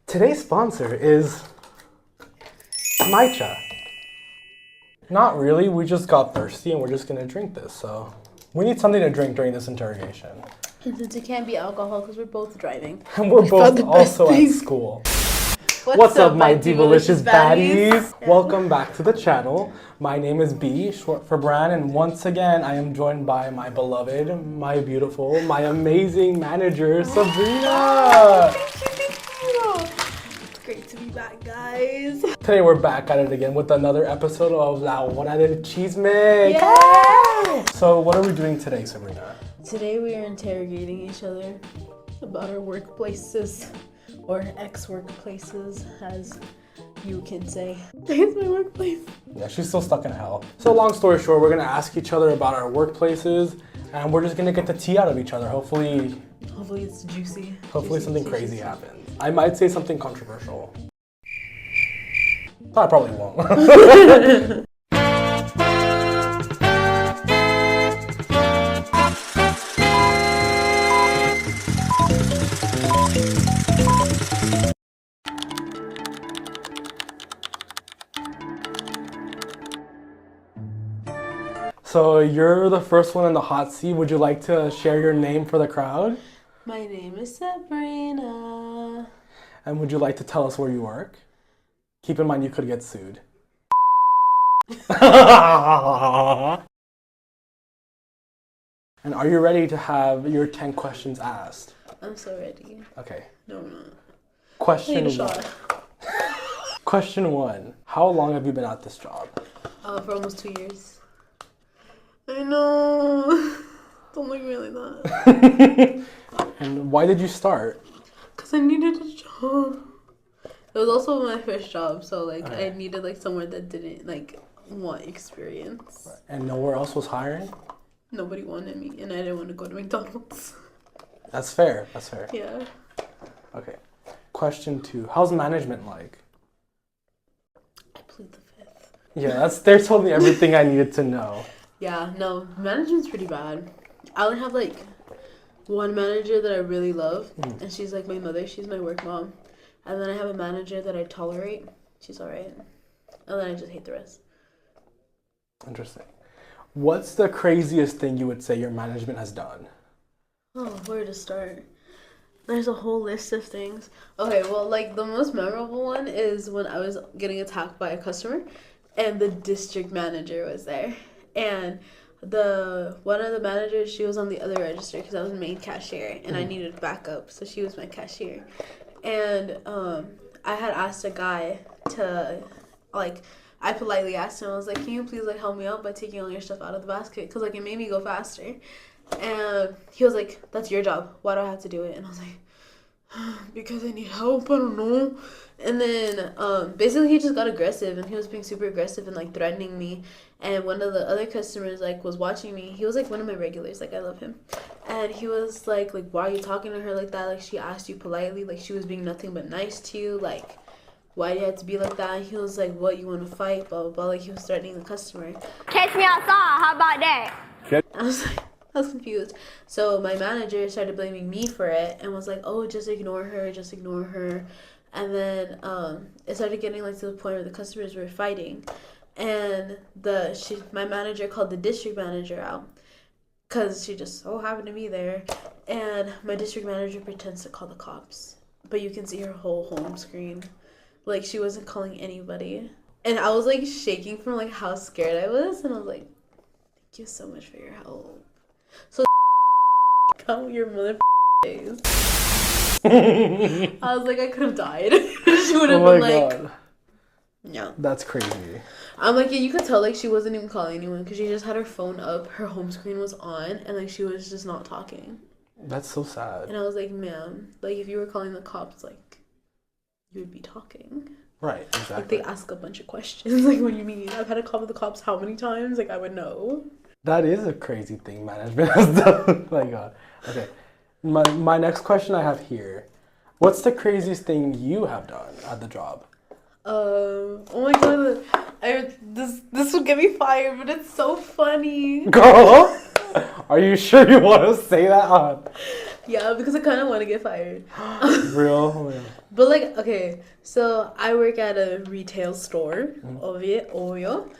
Today's sponsor is Maicha. Not really, we just got thirsty and we're just gonna drink this, so we need something to drink during this interrogation. And since it can't be alcohol because we're both driving. And we're both also at school. What's up, my divalicious baddies? Welcome back to the channel. My name is B, short for Bran, and once again, I am joined by my beloved, my beautiful, my amazing manager, Sabrina. It's great to be back, guys. Today we're back at it again with another episode of La Hora del Chisme. Yeah! So what are we doing today, Sabrina? Today we are interrogating each other about our workplaces, or ex-workplaces, as you can say. It's my workplace. Yeah, she's still stuck in hell. So long story short, we're gonna ask each other about our workplaces, and we're just gonna get the tea out of each other. Hopefully it's juicy. Hopefully Juicy, something juicy. crazy happens. I might say something controversial. I probably won't. So you're the first one in the hot seat. Would you like to share your name for the crowd? My name is Sabrina. And would you like to tell us where you work? Keep in mind you could get sued. And are you ready to have your 10 questions asked? I'm so ready. Okay. No, I'm not. Question Need a one. shot. Question one. How long have you been at this job? For almost 2 years. I know. Don't look really that. And why did you start? Because I needed a job. It was also my first job, so like Okay. I needed like somewhere that didn't like want experience. And nowhere else was hiring? Nobody wanted me, and I didn't want to go to McDonald's. That's fair. That's fair. Yeah. Okay. Question two. How's management like? I plead the fifth. Yeah, they're told me everything I needed to know. Yeah, no, management's pretty bad. I only have like one manager that I really love, and she's like my mother. She's my work mom. And then I have a manager that I tolerate. She's alright. And then I just hate the rest. Interesting. What's the craziest thing you would say your management has done? Oh, where to start? There's a whole list of things. Okay, well, like the most memorable one is when I was getting attacked by a customer, and the district manager was there. And one of the managers, she was on the other register because I was the main cashier, and I needed backup, so she was my cashier. And I had asked a guy to, like, I politely asked him, I was like, can you please like help me out by taking all your stuff out of the basket, because like it made me go faster. And he was like, that's your job, why do I have to do it? And I was like, because I need help, I don't know. And then basically he just got aggressive, and he was being super aggressive and like threatening me. And one of the other customers like was watching me. He was like one of my regulars, like I love him. And he was like why are you talking to her like that? Like she asked you politely, like she was being nothing but nice to you, like why do you have to be like that? And he was like, what, you want to fight, blah blah blah. Like he was threatening the customer. Catch me outside, how about that? I was confused. So my manager started blaming me for it and was like, oh, just ignore her, just ignore her. And then it started getting like to the point where the customers were fighting, and my manager called the district manager out because she just so happened to be there. And my district manager pretends to call the cops, but you can see her whole home screen, like she wasn't calling anybody. And I was like shaking from like how scared I was, and I was like, thank you so much for your help. So count your mother days. I was like, I could have died. She would have been like, God. no. That's crazy. I'm like, yeah, you could tell like she wasn't even calling anyone because she just had her phone up, her home screen was on, and like she was just not talking. That's so sad. And I was like, ma'am, like if you were calling the cops, like you would be talking. Right, exactly. Like they ask a bunch of questions. Like, what do you mean? I've had to call the cops how many times? Like I would know. That is a crazy thing management has done. My God. Okay. My next question I have here. What's the craziest thing you have done at the job? Oh my God, this will get me fired, but it's so funny. Girl, are you sure you want to say that on? Yeah, because I kind of want to get fired. Real? Oh, yeah. But like, okay, so I work at a retail store, obvio.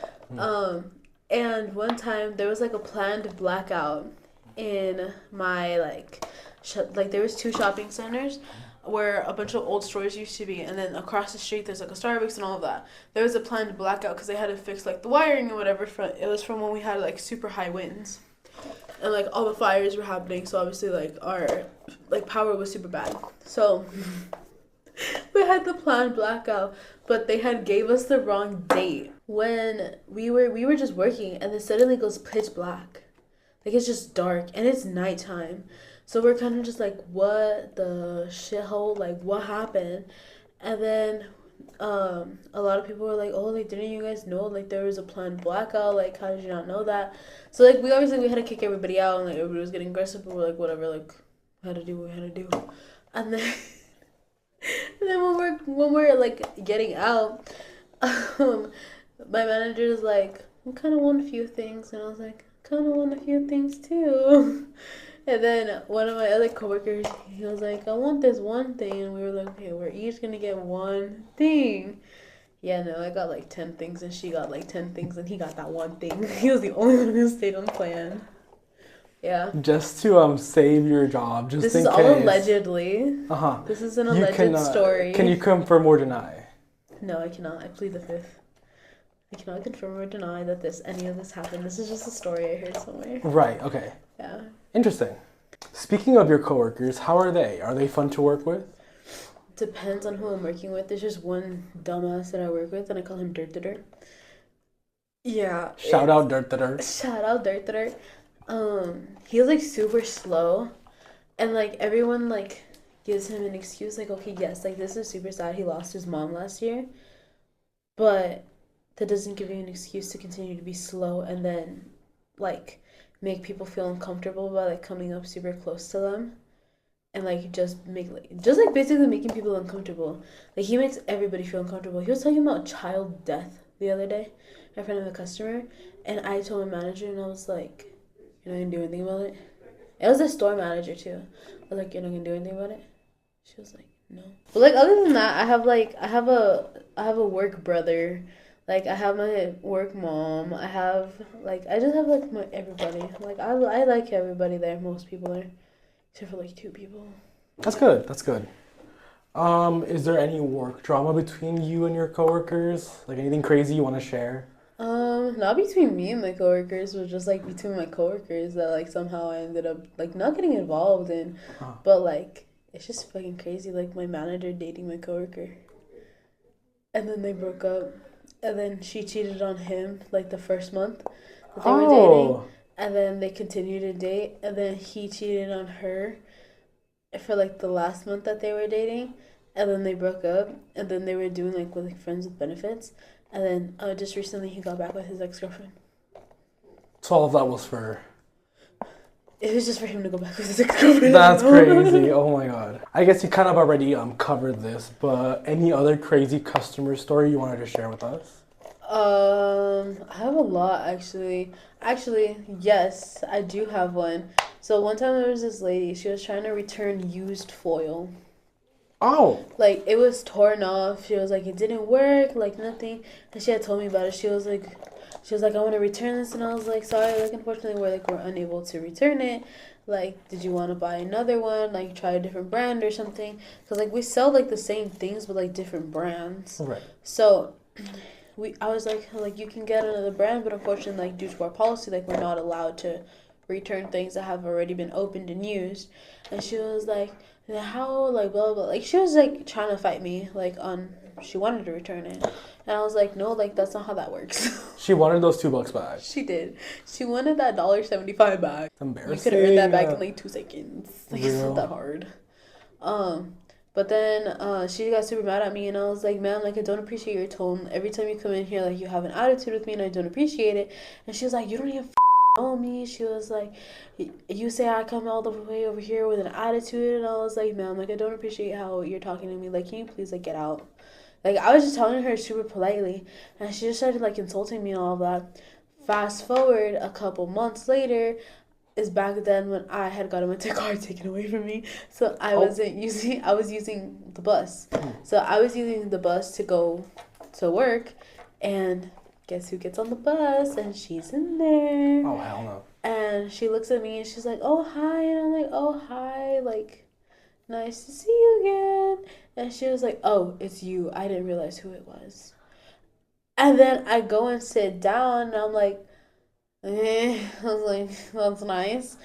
And one time there was like a planned blackout in my like there was two shopping centers where a bunch of old stores used to be, and then across the street there's like a Starbucks and all of that. There was a planned blackout because they had to fix like the wiring and whatever. It was from when we had like super high winds, and like all the fires were happening. So obviously like our like power was super bad. So we had the planned blackout, but they had gave us the wrong date when we were just working, and then suddenly it goes pitch black. Like it's just dark and it's nighttime. So we're kind of just like, what the shithole? Like what happened? And then a lot of people were like, oh, like didn't you guys know like there was a planned blackout? Like how did you not know that? So like we had to kick everybody out, and like everybody was getting aggressive, but we're like whatever, like we had to do what we had to do. And then and then when we're like getting out, my manager is like, I kind of want a few things, and I was like, kind of want a few things too. And then one of my other coworkers, he was like, I want this one thing, and we were like, okay, we're each gonna get one thing. Yeah, no, I got like 10 things, and she got like 10 things, and he got that one thing. He was the only one who stayed on plan. Yeah. Just to save your job, just this in is case. all allegedly. Uh-huh. This is an alleged story. Can you confirm or deny? No, I cannot. I plead the fifth. I cannot confirm or deny that any of this happened. This is just a story I heard somewhere. Right, okay. Yeah. Interesting. Speaking of your coworkers, how are they? Are they fun to work with? Depends on who I'm working with. There's just one dumbass that I work with, and I call him Dirt to Dirt. Yeah. Shout out Dirt to Dirt. Shout out Dirt to Dirt. He's like super slow, and like everyone like gives him an excuse like, okay, yes, like this is super sad, he lost his mom last year, but that doesn't give you an excuse to continue to be slow and then like make people feel uncomfortable by like coming up super close to them, and like just basically making people uncomfortable. Like he makes everybody feel uncomfortable. He was talking about child death the other day in front of a customer, and I told my manager, and I was like, you're not gonna do anything about it? It was the store manager too. I was like, you're not gonna do anything about it? She was like, no. But like other than that, I have a work brother. Like I have my work mom. I just have like my everybody. Like I like everybody there. Most people there, except for like 2 people. That's good. That's good. Is there any work drama between you and your coworkers? Like anything crazy you want to share? Not between me and my coworkers, but just like between my coworkers that like somehow I ended up like not getting involved in, but like it's just fucking crazy. Like my manager dating my coworker, and then they broke up, and then she cheated on him like the first month that they were dating, and then they continued to date, and then he cheated on her for like the last month that they were dating, and then they broke up, and then they were doing like with like friends with benefits. And then just recently he got back with his ex-girlfriend. So all of that was for... It was just for him to go back with his ex-girlfriend. That's crazy. Oh my god. I guess you kind of already covered this, but any other crazy customer story you wanted to share with us? I have a lot actually. Actually, yes, I do have one. So one time there was this lady, she was trying to return used foil. Oh. Like, it was torn off. She was like, it didn't work, like, nothing. And she had told me about it. She was like, I want to return this. And I was like, sorry, like, unfortunately, we're unable to return it. Like, did you want to buy another one? Like, try a different brand or something? Because, like, we sell, like, the same things, but, like, different brands. Right. So, I was like, you can get another brand, but unfortunately, like, due to our policy, like, we're not allowed to return things that have already been opened and used. And she was like, how, like, blah, blah, like, she was, like, trying to fight me, like, she wanted to return it, and I was like, no, like, that's not how that works. She wanted those $2 back. She did. She wanted that $1.75 back. Embarrassing. You could have earned that back in, like, 2 seconds. Like, it's not that hard. But then, she got super mad at me, and I was like, ma'am, like, I don't appreciate your tone. Every time you come in here, like, you have an attitude with me, and I don't appreciate it. And she was like, you don't even know me. She was like, you say I come all the way over here with an attitude, and I was like, ma'am, like, I don't appreciate how you're talking to me. Like, can you please, like, get out? Like, I was just telling her super politely, and she just started, like, insulting me and all of that. Fast forward a couple months later, is back then when I had gotten my car taken away from me. So I was using the bus. So I was using the bus to go to work, and guess who gets on the bus? And she's in there. Oh, hell no. And she looks at me and she's like, oh, hi. And I'm like, oh, hi. Like, nice to see you again. And she was like, oh, it's you. I didn't realize who it was. And then I go and sit down and I'm like, I was like, that's nice.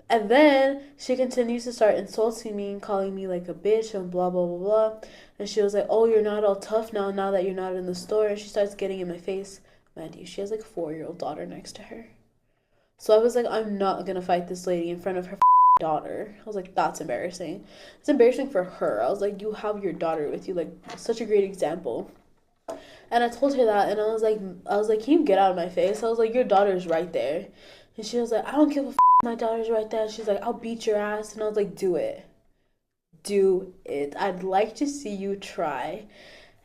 And then she continues to start insulting me and calling me like a bitch and blah, blah, blah, blah. And she was like, oh, you're not all tough now that you're not in the store. And she starts getting in my face. Mind you, she has like a 4-year-old daughter next to her. So I was like, I'm not going to fight this lady in front of her daughter. I was like, that's embarrassing. It's embarrassing for her. I was like, you have your daughter with you. Like, such a great example. And I told her that, and I was like, can you get out of my face? I was like, your daughter's right there. And she was like, I don't give a my daughter's right there. She's like, I'll beat your ass. And I was like, do it. Do it. I'd like to see you try.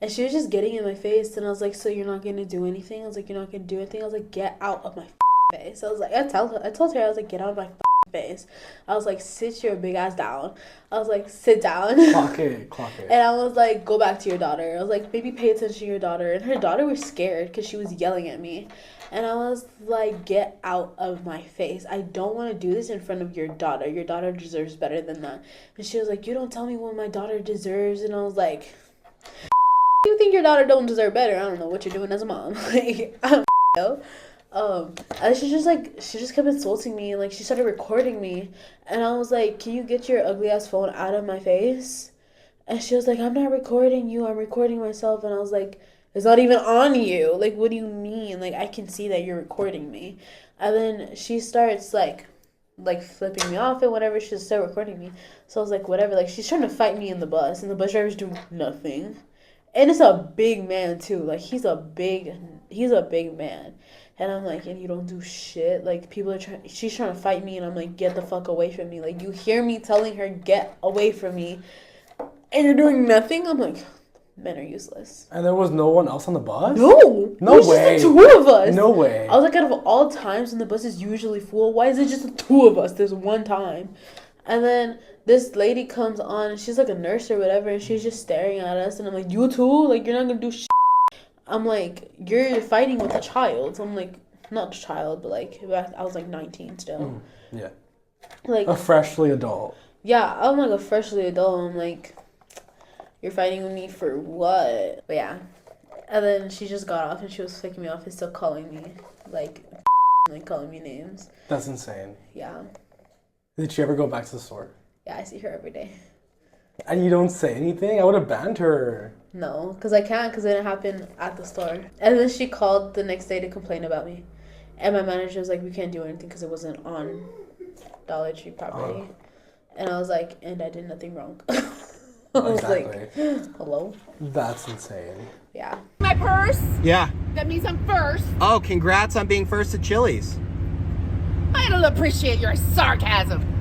And she was just getting in my face, and I was like, so you're not going to do anything? I was like, you're not going to do anything? I was like, get out of my face. I was like, I told her, I was like, get out of my face. I was like, sit your big ass down. I was like, sit down. Clock it. And I was like, go back to your daughter. I was like, maybe pay attention to your daughter. And her daughter was scared because she was yelling at me. And I was like, get out of my face. I don't want to do this in front of your daughter. Your daughter deserves better than that. And she was like, you don't tell me what my daughter deserves. And I was like, you think your daughter don't deserve better? I don't know what you're doing as a mom. Like, I don't know. And she just kept insulting me, and like she started recording me, and I was like, can you get your ugly ass phone out of my face? And she was like, I'm not recording you, I'm recording myself. And I was like, it's not even on you. Like, what do you mean? Like, I can see that you're recording me. And then she starts like flipping me off and whatever. She just started recording me. So I was like, whatever. Like, she's trying to fight me in the bus, and the bus driver's doing nothing. And it's a big man too. Like, he's a big man. And I'm like, and you don't do shit. Like, she's trying to fight me, and I'm like, get the fuck away from me. Like, you hear me telling her, get away from me, and you're doing nothing? I'm like, men are useless. And there was no one else on the bus? No way. Just the two of us. No way. I was like, out of all times when the bus is usually full, why is it just the two of us this one time? And then this lady comes on, and she's like a nurse or whatever, and she's just staring at us, and I'm like, you too? Like, you're not gonna do shit. I'm like, you're fighting with a child. So I'm like, not a child, but like, I was like 19 still. Yeah. Like, a freshly adult. Yeah, I'm like a freshly adult. I'm like, you're fighting with me for what? But yeah. And then she just got off, and she was flicking me off and still calling me, like calling me names. That's insane. Yeah. Did she ever go back to the store? Yeah, I see her every day. And you don't say anything? I would have banned her. No, because I can't, because it didn't happen at the store. And then she called the next day to complain about me. And my manager was like, we can't do anything because it wasn't on Dollar Tree property. And I was like, and I did nothing wrong. I was like, hello? That's insane. Yeah. My purse? Yeah. That means I'm first. Oh, congrats on being first at Chili's. I don't appreciate your sarcasm.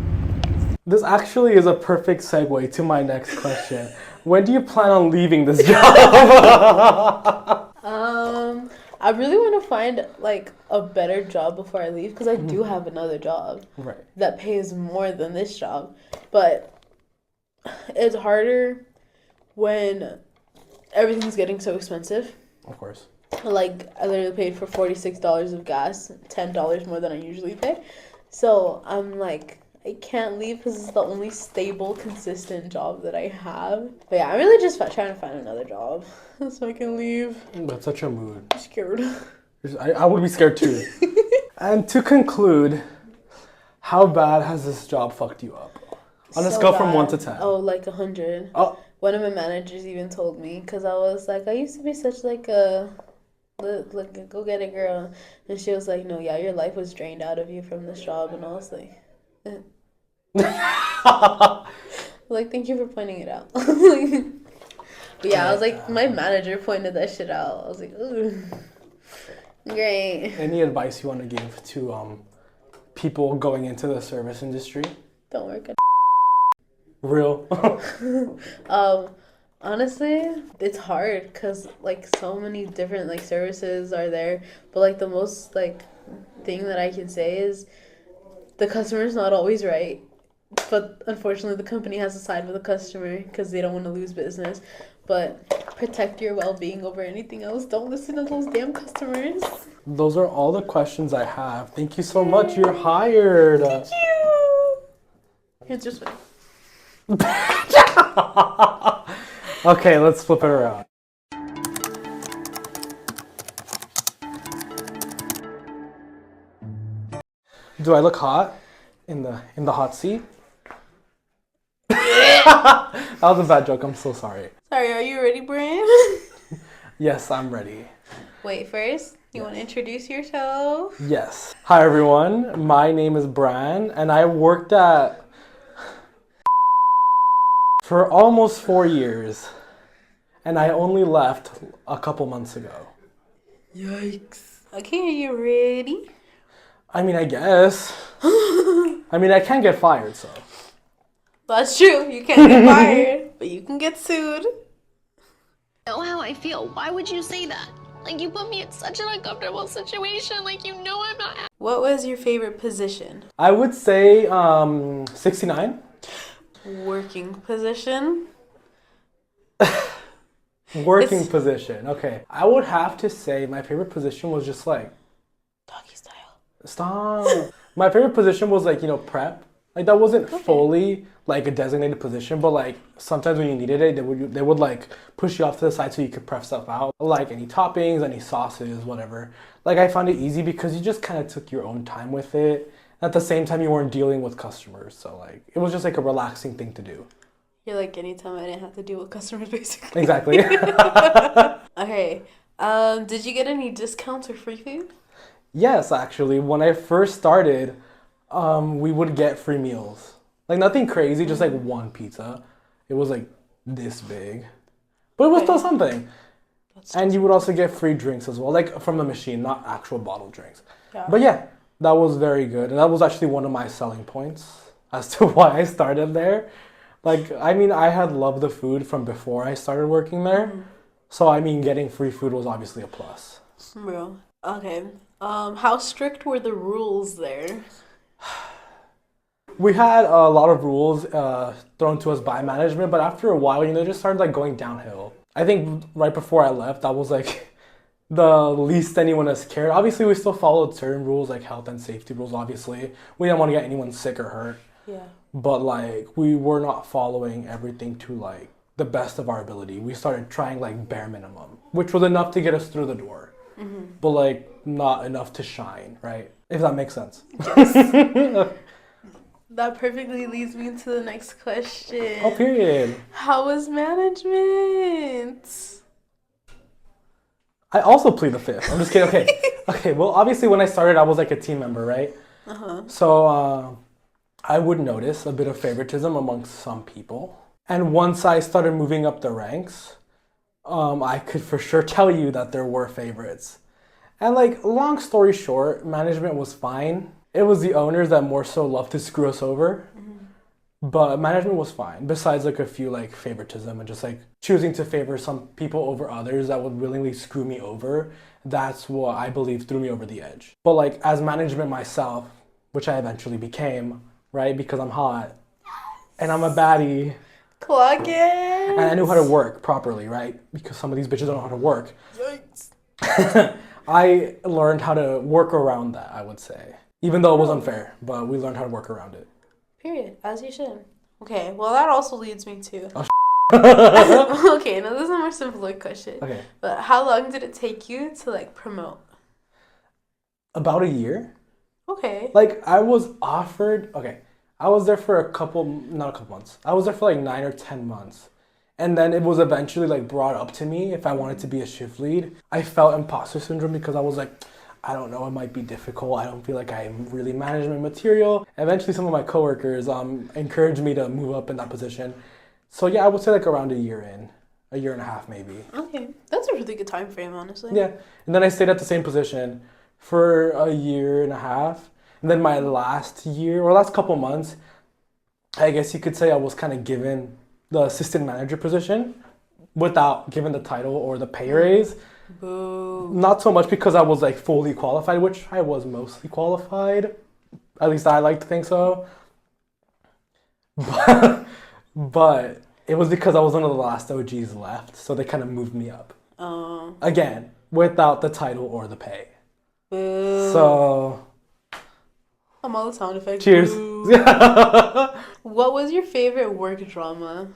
This actually is a perfect segue to my next question. When do you plan on leaving this job? I really want to find like a better job before I leave, because I do have another job that pays more than this job. But it's harder when everything's getting so expensive. Of course. Like, I literally paid for $46 of gas, $10 more than I usually pay. So I'm like, I can't leave because it's the only stable, consistent job that I have. But yeah, I'm really just trying to find another job so I can leave. That's such a mood. I'm scared. I would be scared too. And to conclude, how bad has this job fucked you up? On a scale from 1 to 10. Oh, like 100. Oh. One of my managers even told me, because I was like, I used to be such like a go-get-it girl. And she was like, no, yeah, your life was drained out of you from this job. And I was like... like, thank you for pointing it out. But yeah, I was like, my manager pointed that shit out. I was like, ooh, great. Any advice you want to give to people going into the service industry? Don't work at Real? honestly, it's hard because like so many different like services are there, but like the most like thing that I can say is the customer's not always right. But unfortunately, the company has to side with the customer because they don't want to lose business. But protect your well-being over anything else. Don't listen to those damn customers. Those are all the questions I have. Thank you so much. You're hired. Thank you. Here's your swing. Okay, let's flip it around. Do I look hot in the hot seat? That was a bad joke. I'm so sorry. Sorry, are you ready, Brian? Yes, I'm ready. Wait, first, you want to introduce yourself? Yes. Hi, everyone. My name is Bran, and I worked at for almost 4 years, and I only left a couple months ago. Yikes. Okay, are you ready? I mean, I guess. I mean, I can't get fired, so. That's true. You can't get fired, but you can get sued. Know how I feel. Why would you say that? Like, you put me in such an uncomfortable situation. Like, you know I'm not. What was your favorite position? I would say 69. Working position? Working position. Okay. I would have to say my favorite position was just like. Doggy style. Stop. My favorite position was like, prep. Like that wasn't fully like a designated position, but like sometimes when you needed it, they would like push you off to the side so you could prep stuff out. Like any toppings, any sauces, whatever. Like I found it easy because you just kind of took your own time with it. At the same time, you weren't dealing with customers. So like it was just like a relaxing thing to do. You're like anytime I didn't have to deal with customers basically. Exactly. Okay. Did you get any discounts or free food? Yes, actually. When I first started, we would get free meals. Like nothing crazy, just like one pizza. It was like this big. But it was still something. And you would also get free drinks as well, like from the machine, not actual bottled drinks. Yeah. But yeah, that was very good. And that was actually one of my selling points as to why I started there. Like, I mean, I had loved the food from before I started working there. So, I mean, getting free food was obviously a plus. Bro. Okay. How strict were the rules there? We had a lot of rules thrown to us by management, but after a while, it just started like going downhill. I think right before I left, that was like the least anyone has cared. Obviously, we still followed certain rules like health and safety rules, obviously. We didn't want to get anyone sick or hurt. Yeah. But like, we were not following everything to like the best of our ability. We started trying like bare minimum, which was enough to get us through the door. But like, not enough to shine, right? If that makes sense. Yes. That perfectly leads me to the next question. Oh, period. How was management? I also plead the fifth. I'm just kidding. Okay. Okay, well, obviously when I started, I was like a team member, right? So I would notice a bit of favoritism amongst some people. And once I started moving up the ranks, I could for sure tell you that there were favorites. And like, long story short, management was fine. It was the owners that more so loved to screw us over. But management was fine, besides like a few like favoritism and just like choosing to favor some people over others that would willingly screw me over. That's what I believe threw me over the edge. But like as management myself, which I eventually became, right? Because I'm hot and I'm a baddie. Clock it. And I knew how to work properly, right? Because some of these bitches don't know how to work. Yikes. I learned how to work around that, I would say. Even though it was unfair, but we learned how to work around it. Period. As you should. Okay, well that also leads me to... Okay, now this is a more simpler question. Okay. But how long did it take you to like promote? About a year. Okay. Like I was offered... Okay. I was there for not a couple months. I was there for like 9 or 10 months. And then it was eventually like brought up to me if I wanted to be a shift lead. I felt imposter syndrome because I was like, I don't know, it might be difficult. I don't feel like I'm really management material. Eventually some of my coworkers encouraged me to move up in that position. So yeah, I would say like around a year and a half maybe. Okay, that's a really good time frame, honestly. Yeah, and then I stayed at the same position for a year and a half. And then my last couple months, I guess you could say I was kind of given the assistant manager position without given the title or the pay raise. Boo. Not so much because I was like fully qualified, which I was mostly qualified, At least I like to think so. But it was because I was one of the last OGs left, so they kind of moved me up. Again, without the title or the pay. Boo. So... I'm all the sound effects. Cheers. What was your favorite work drama?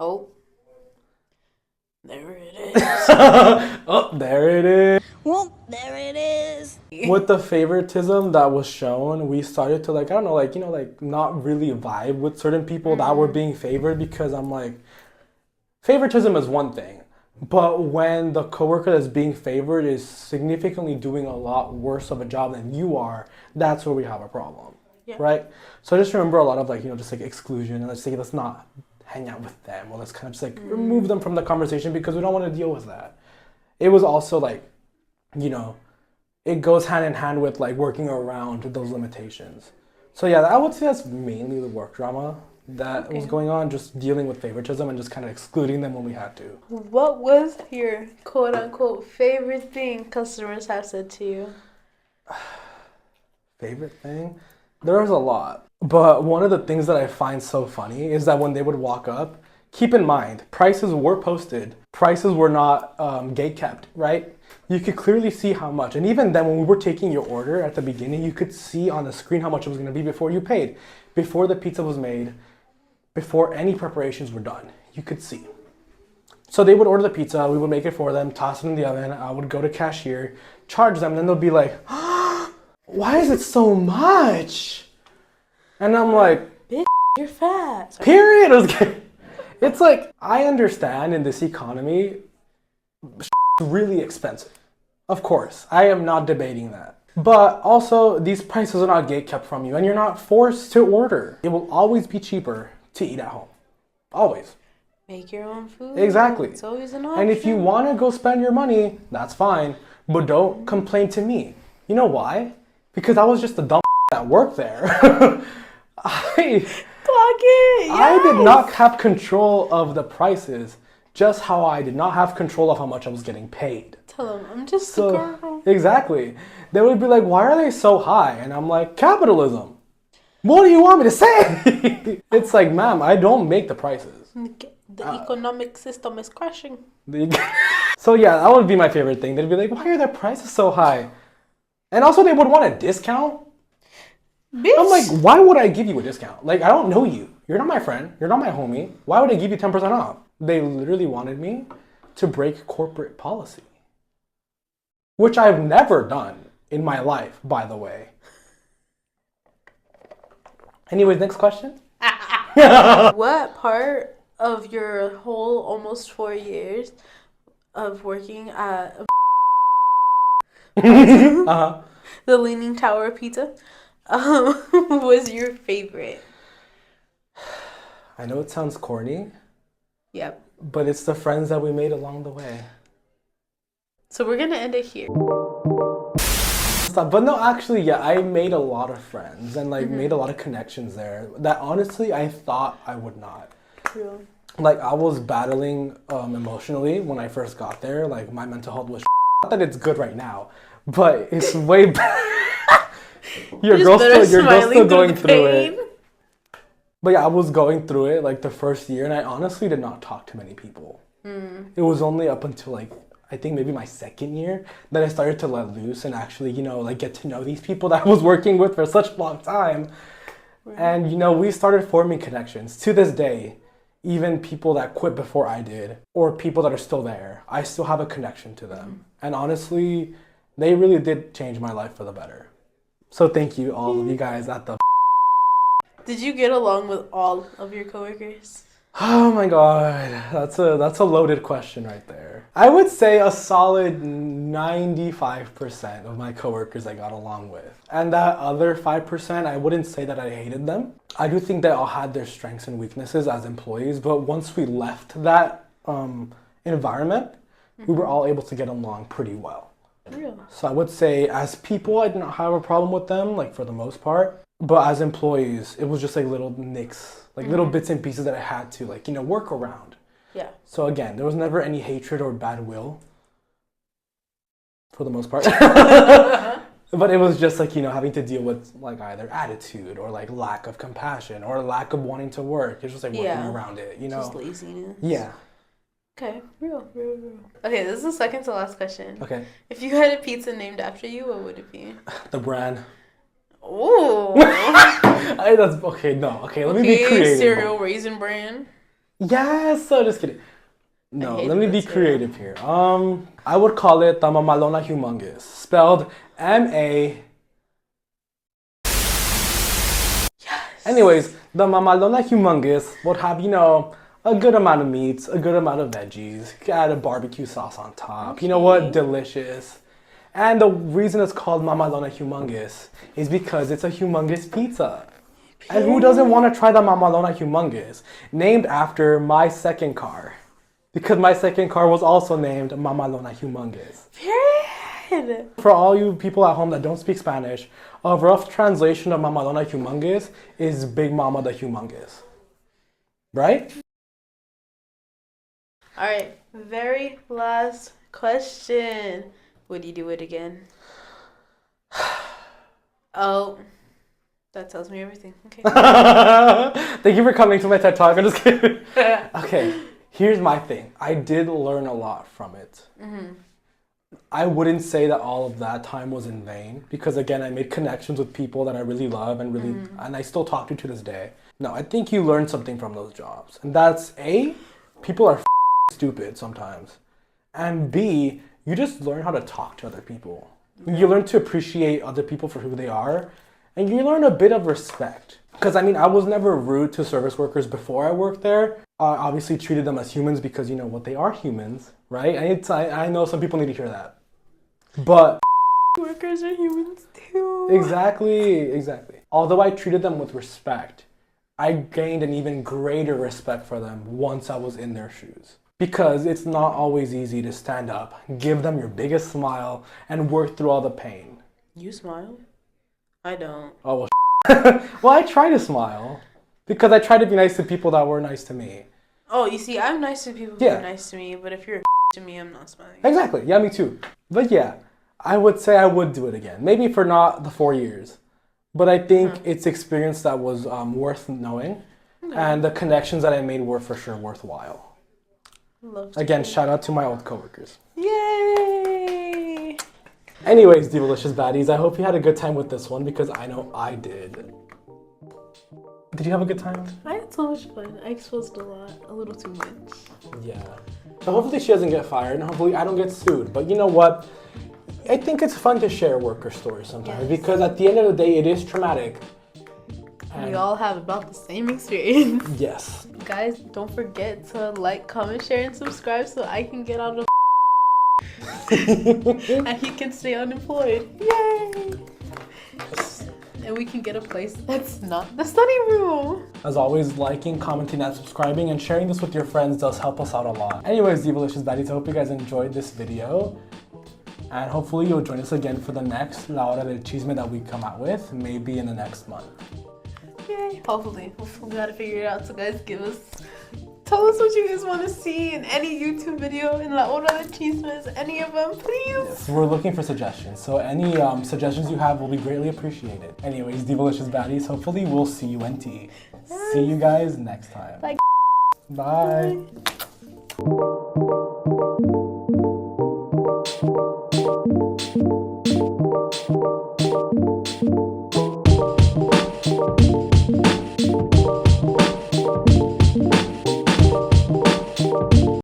Oh. There it is. Oh, there it is. Well, there it is. With the favoritism that was shown, we started to like, I don't know, like, you know, like not really vibe with certain people that were being favored, because I'm like, favoritism is one thing, but when the coworker that's being favored is significantly doing a lot worse of a job than you are, that's where we have a problem, right? So I just remember a lot of like, you know, just like exclusion, and let's say let's not hang out with them, or let's kind of just like remove them from the conversation because we don't want to deal with that. It was also like, you know, it goes hand in hand with like working around those limitations. So yeah, I would say that's mainly the work drama that was going on, just dealing with favoritism and just kind of excluding them when we had to. What was your quote unquote favorite thing customers have said to you? Favorite thing? There was a lot. But one of the things that I find so funny is that when they would walk up, keep in mind, prices were posted. Prices were not gate kept, right? You could clearly see how much. And even then, when we were taking your order at the beginning, you could see on the screen how much it was going to be before you paid. Before the pizza was made, before any preparations were done, you could see. So they would order the pizza, we would make it for them, toss it in the oven, I would go to cashier, charge them, and then they'll be like, why is it so much? And I'm like, Bitch, you're fat. Sorry. Period. It's like, I understand in this economy, it's really expensive. Of course, I am not debating that. But also, these prices are not gate kept from you, and you're not forced to order. It will always be cheaper to eat at home. Always. Make your own food. Exactly. It's always an option. And if you want to go spend your money, that's fine. But don't complain to me. You know why? Because I was just a dumb that worked there. I did not have control of the prices, just how I did not have control of how much I was getting paid. Tell them, I'm just a girl. Exactly. They would be like, why are they so high? And I'm like, capitalism. What do you want me to say? It's like, ma'am, I don't make the prices. The economic system is crashing. So yeah, that would be my favorite thing. They'd be like, why are their prices so high? And also they would want a discount. Bitch. I'm like, why would I give you a discount? Like, I don't know you. You're not my friend. You're not my homie. Why would I give you 10% off? They literally wanted me to break corporate policy. Which I've never done in my life, by the way. Anyways, next question. What part of your whole almost 4 years of working at the Leaning Tower Pizza was your favorite? I know it sounds corny. Yep. But it's the friends that we made along the way. So we're gonna end it here. But no, actually, yeah, I made a lot of friends and like made a lot of connections there that honestly I thought I would not. True. Like I was battling emotionally when I first got there. Like my mental health was not that it's good right now, but it's way bad. Your girl's still going through it. But yeah, I was going through it like the first year, and I honestly did not talk to many people. It was only up until like I think maybe my second year that I started to let loose and actually, you know, like get to know these people that I was working with for such a long time. Right. And, you know, we started forming connections. To this day, even people that quit before I did or people that are still there, I still have a connection to them. And honestly, they really did change my life for the better. So thank you, all of you guys at the... Did you get along with all of your coworkers? Oh my god, that's a loaded question right there. I would say a solid 95% of my coworkers I got along with. And that other 5%, I wouldn't say that I hated them. I do think they all had their strengths and weaknesses as employees, but once we left that environment, we were all able to get along pretty well. Real. So I would say as people, I did not have a problem with them, like for the most part. But as employees, it was just like little nicks, like little bits and pieces that I had to like, you know, work around. Yeah. So again, there was never any hatred or bad will for the most part. But it was just like, you know, having to deal with like either attitude or like lack of compassion or lack of wanting to work. It's just like working around it, you know? Just laziness. Yeah. Okay, real. Okay, this is the second to last question. Okay. If you had a pizza named after you, what would it be? The brand. Ooh. That's okay. No. Okay. Let me be creative. Cereal Raisin Bran. Yes. So just kidding. No. Let me be creative here. I would call it the Mamalona Humongous, spelled M-A. Yes. Anyways, the Mamalona Humongous would have, you know, a good amount of meats, a good amount of veggies, add a barbecue sauce on top. Okay. You know what? Delicious. And the reason it's called Mamalona Humongous is because it's a humongous pizza. And who doesn't want to try the Mamalona Humongous? Named after my second car. Because my second car was also named Mamalona Humongous. Period. For all you people at home that don't speak Spanish, a rough translation of Mamalona Humongous is Big Mama the Humongous. Right? Alright, very last question. Would you do it again? Oh, that tells me everything. Okay. Thank you for coming to my TED Talk. I'm just kidding. Okay, here's my thing. I did learn a lot from it. Mm-hmm. I wouldn't say that all of that time was in vain because, again, I made connections with people that I really love and and I still talk to this day. No, I think you learn something from those jobs. And that's A, people are stupid sometimes. And B, you just learn how to talk to other people. You learn to appreciate other people for who they are. And you learn a bit of respect. Because, I mean, I was never rude to service workers before I worked there. I obviously treated them as humans because, you know what, they are humans, right? I know some people need to hear that. But workers are humans too. Exactly. Although I treated them with respect, I gained an even greater respect for them once I was in their shoes. Because it's not always easy to stand up, give them your biggest smile, and work through all the pain. You smile? I don't. Oh, well, well, I try to smile. Because I try to be nice to people that were nice to me. Oh, you see, I'm nice to people who are nice to me, but if you're to me, I'm not smiling. Exactly. Yeah, me too. But yeah, I would say I would do it again. Maybe for not the 4 years. But I think it's experience that was worth knowing. Okay. And the connections that I made were for sure worthwhile. Again, shout out to my old coworkers. Yay! Anyways, divalicious baddies, I hope you had a good time with this one because I know I did. Did you have a good time? I had so much fun. I exposed a little too much. Yeah. So hopefully she doesn't get fired and hopefully I don't get sued. But you know what? I think it's fun to share worker stories sometimes because at the end of the day, it is traumatic. And we all have about the same experience. Yes. Guys, don't forget to like, comment, share, and subscribe so I can get out of and he can stay unemployed. Yay! And we can get a place that's not the study room. As always, liking, commenting, and subscribing, and sharing this with your friends does help us out a lot. Anyways, divalicious baddies, I hope you guys enjoyed this video. And hopefully you'll join us again for the next La Hora del Chisme that we come out with, maybe in the next month. Yay! Hopefully. We gotta figure it out. So guys, tell us what you guys want to see in any YouTube video in La Hora del Chismes, any of them, please. Yes, we're looking for suggestions. So any suggestions you have will be greatly appreciated. Anyways, divalicious baddies, hopefully we'll see you in tea. See you guys next time. Bye. Bye.